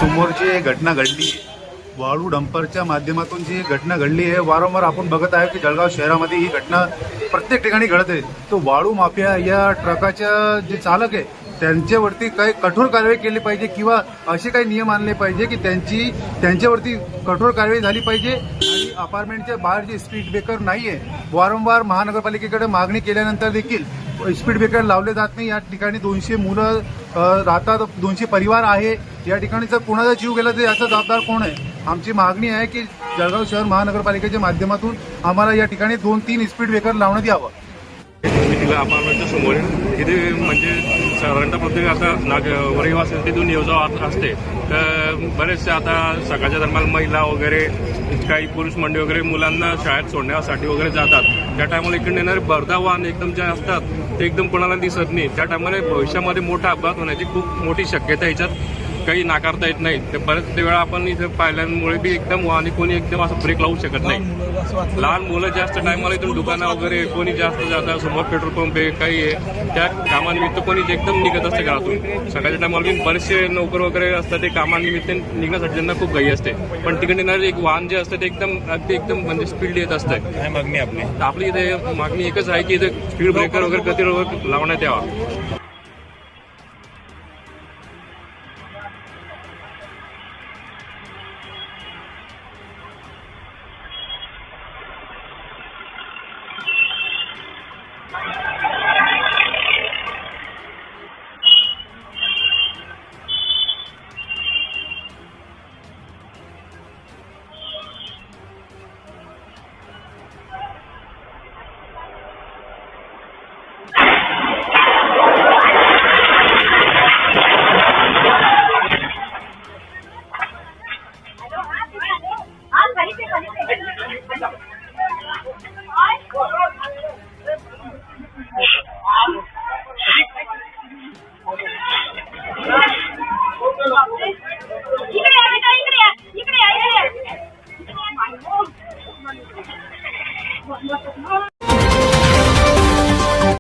समोर जी घटना घडली, वाळू डंपरच्या माध्यमातून जी घटना घडली आहे, वारंवार आपण बघत आहे की जळगाव शहरामध्ये ही घटना प्रत्येक ठिकाणी घडत आहे. तो वाळू माफिया या ट्रकाच्या जे चालक आहे त्यांच्यावरती काही कठोर कारवाई केली पाहिजे किंवा असे काही नियम आणले पाहिजे की त्यांच्यावरती कठोर कारवाई झाली पाहिजे. आणि अपार्टमेंटच्या बाहेर जे स्पीड ब्रेकर नाही आहे, वारंवार महानगरपालिकेकडे मागणी केल्यानंतर देखील स्पीड ब्रेकर लावले जात नाही. या ठिकाणी 200 मुलं राहतात, 200 परिवार आहे. या ठिकाणी जर कोणाचा जीव गेला तर याचा जबाबदार कोण आहे? आमची मागणी आहे की जळगाव शहर महानगरपालिकेच्या माध्यमातून आम्हाला या ठिकाणी 2-3 स्पीड ब्रेकर लावण्यात यावं. तिला अपार्टमेंटच्या समोर इथे म्हणजे साधारणतः प्रत्येक आता रहिवासी तिथून ये जा असते. तर बरेचसे आता सकाळच्या दरम्यान महिला वगैरे काही पुरुष मंडळी वगैरे मुलांना शाळेत सोडण्यासाठी वगैरे जातात. त्या टायमाला इकडे येणारे भरधाव वाहन एकदम जे असतात ते एकदम कोणाला दिसत नाही. त्या टायमाला भविष्यामध्ये मोठा अपघात होण्याची खूप मोठी शक्यता ह्याच्यात काही नाकारता येत नाही. ते बरेच वेळा आपण इथे पाहिल्यामुळे बी एकदम वाहने कोणी एकदम असं ब्रेक लावू शकत नाही. लहान मुलं जास्त टायमाला इथून दुकानं वगैरे कोणी जास्त जातात, समोर पेट्रोल पंप आहे काही आहे, त्या कामानिमित्त कोणी एकदम निघत असते घरातून. सकाळच्या टायमाला बी बरेचसे नोकर वगैरे असतात, ते कामानिमित्त निघण्यासाठी त्यांना खूप घाई असते. पण तिकडे येणारे एक वाहन जे असतं ते एकदम म्हणजे स्पीड येत असतं. काय मागणी आपली इथे मागणी एकच आहे की इथे स्पीड ब्रेकर वगैरे गतिरोधक लावण्यात यावा. हाँ,